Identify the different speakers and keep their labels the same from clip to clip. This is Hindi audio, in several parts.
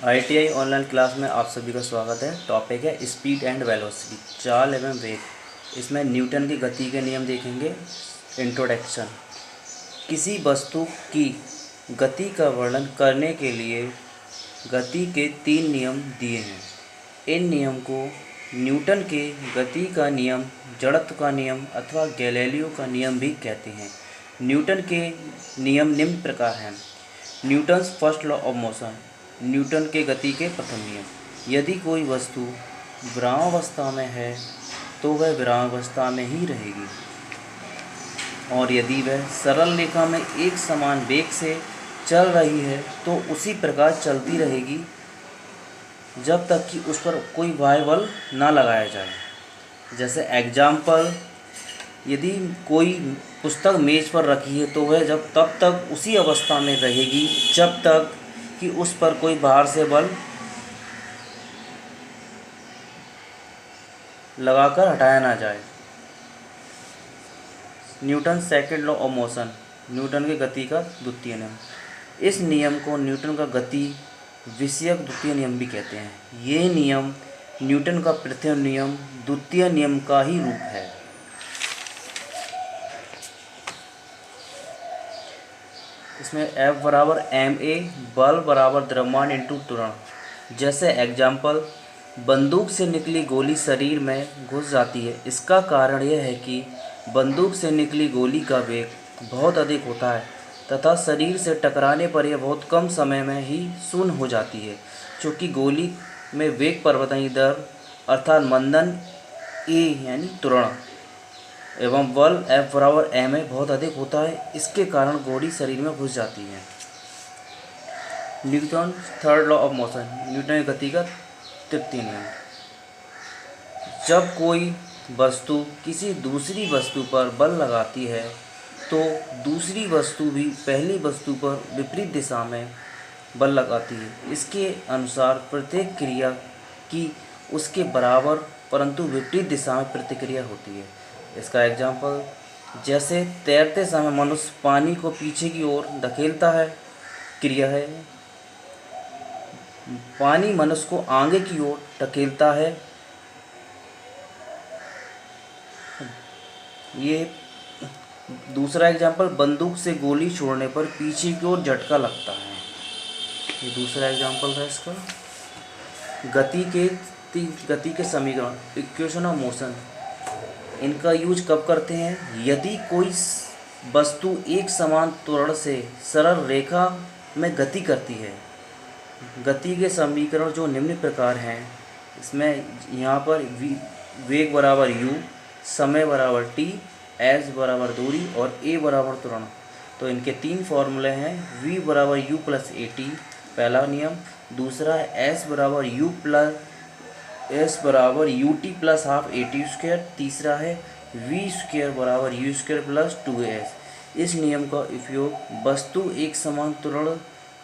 Speaker 1: ITI ऑनलाइन क्लास में आप सभी का स्वागत है। टॉपिक है स्पीड एंड वेलोसिटी, चाल एवं वेग। इसमें न्यूटन की गति के नियम देखेंगे। इंट्रोडक्शन। किसी वस्तु की गति का वर्णन करने के लिए गति के 3 नियम दिए हैं। इन नियम को न्यूटन के गति का नियम, जड़त्व का नियम अथवा गैलीलियो का नियम भी कहते हैं। न्यूटन के नियम निम्न प्रकार हैं। Newton's first law of motion, Newton के गति के प्रथम नियम। यदि कोई वस्तु विरामावस्था में है तो वह विरामावस्था में ही रहेगी, और यदि वह सरल रेखा में एक समान वेग से चल रही है तो उसी प्रकार चलती रहेगी जब तक कि उस पर कोई बाह्य बल ना लगाया जाए। जैसे एग्जाम्पल, यदि कोई पुस्तक मेज पर रखी है तो वह तब तक उसी अवस्था में रहेगी जब तक कि उस पर कोई बाहर से बल लगाकर हटाया ना जाए। Newton second law of motion, Newton के गति का द्वितीय नियम। इस नियम को न्यूटन का गति विषयक द्वितीय नियम भी कहते हैं। ये नियम न्यूटन का प्रथम नियम द्वितीय नियम का ही रूप है। इसमें F बराबर ma, बल बराबर द्रव्यमान इंटू त्वरण। जैसे एग्जाम्पल, बंदूक से निकली गोली शरीर में घुस जाती है। इसका कारण यह है कि बंदूक से निकली गोली का वेग बहुत अधिक होता है तथा शरीर से टकराने पर यह बहुत कम समय में ही शून्य हो जाती है। चूँकि गोली में वेग परिवर्तन दर अर्थात मंदन a यानी त्वरण एवं बल F बराबर ma बहुत अधिक होता है, इसके कारण गोली शरीर में घुस जाती है। Newton third law of motion, Newton की गति का तृतीय नियम। जब कोई वस्तु किसी दूसरी वस्तु पर बल लगाती है तो दूसरी वस्तु भी पहली वस्तु पर विपरीत दिशा में बल लगाती है। इसके अनुसार प्रत्येक क्रिया की उसके बराबर परंतु विपरीत दिशा में प्रतिक्रिया होती है। इसका एग्जाम्पल, जैसे तैरते समय मनुष्य पानी को पीछे की ओर धकेलता है, क्रिया है। पानी मनुष्य को आगे की ओर धकेलता है। ये दूसरा एग्जाम्पल, बंदूक से गोली छोड़ने पर पीछे की ओर झटका लगता है। ये दूसरा एग्जाम्पल था इसका। गति के समीकरण, इक्वेशन ऑफ मोशन, इनका यूज कब करते हैं? यदि कोई वस्तु एक समान त्वरण से सरल रेखा में गति करती है। गति के समीकरण जो निम्न प्रकार हैं, इसमें यहाँ पर वेग बराबर u, समय बराबर t, s बराबर दूरी और a बराबर त्वरण। तो इनके 3 फॉर्मूले हैं। v बराबर u प्लस ए टी, पहला नियम। दूसरा है s बराबर बराबर U T plus half A T square. तीसरा है v स्क्वायर बराबर u स्क्वायर प्लस 2s। इस नियम का उपयोग वस्तु एक समान त्वरण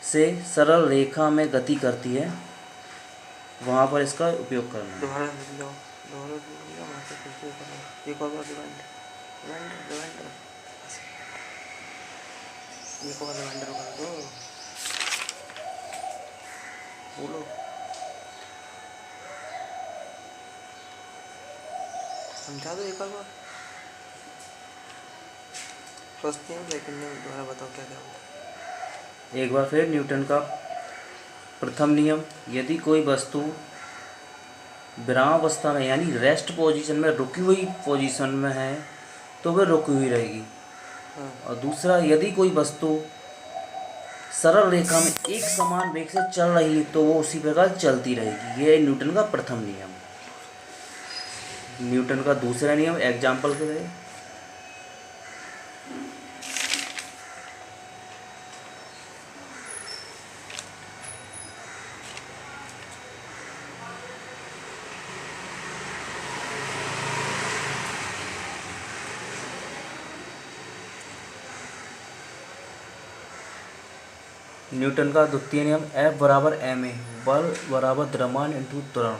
Speaker 1: से सरल रेखा में गति करती है, वहाँ पर इसका उपयोग करना है।
Speaker 2: बोलो, समझा दो एक बार। फर्स्ट नियम सेकंड नियम दोबारा बताओ क्या क्या होता है।
Speaker 1: एक बार फिर न्यूटन का प्रथम नियम, यदि कोई वस्तु विरामावस्था में यानी रेस्ट पोजीशन में, रुकी हुई पोजीशन में है तो वह रुकी हुई रहेगी। और दूसरा, यदि कोई वस्तु सरल रेखा में एक समान वेग से चल रही है तो वो उसी प्रकार चलती रहेगी। यह न्यूटन का प्रथम नियम। न्यूटन का दूसरा नियम एग्जाम्पल के लिए, न्यूटन का द्वितीय नियम F बराबर ma, बल बराबर द्रव्यमान इंटू त्वरण।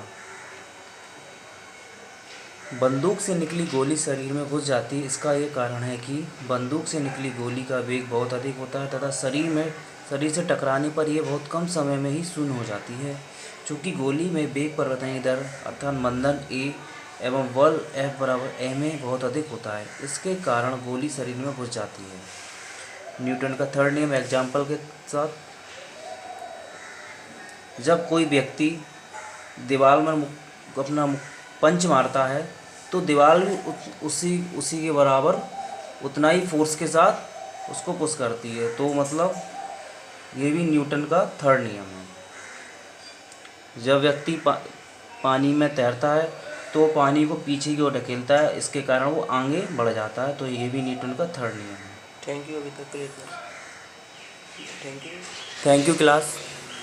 Speaker 1: बंदूक से निकली गोली शरीर में घुस जाती है। इसका ये कारण है कि बंदूक से निकली गोली का वेग बहुत अधिक होता है तथा शरीर में शरीर से टकराने पर यह बहुत कम समय में ही शून्य हो जाती है। चूँकि गोली में वेग परिवर्तन दर अर्थात मंदन ए एवं बल F बराबर m में बहुत अधिक होता है, इसके कारण गोली शरीर में घुस जाती है। न्यूटन का थर्ड नियम एग्जाम्पल के साथ, जब कोई व्यक्ति दीवार में अपना पंच मारता है तो दीवार उसी के बराबर उतना ही फोर्स के साथ उसको पुश करती है। तो मतलब ये भी न्यूटन का थर्ड नियम है। जब व्यक्ति पानी में तैरता है तो पानी को पीछे की ओर ढकेलता है, इसके कारण वो आगे बढ़ जाता है। तो ये भी न्यूटन का थर्ड नियम है।
Speaker 2: थैंक यू अभी तक के लिए इतना। Thank you.
Speaker 1: Thank you class.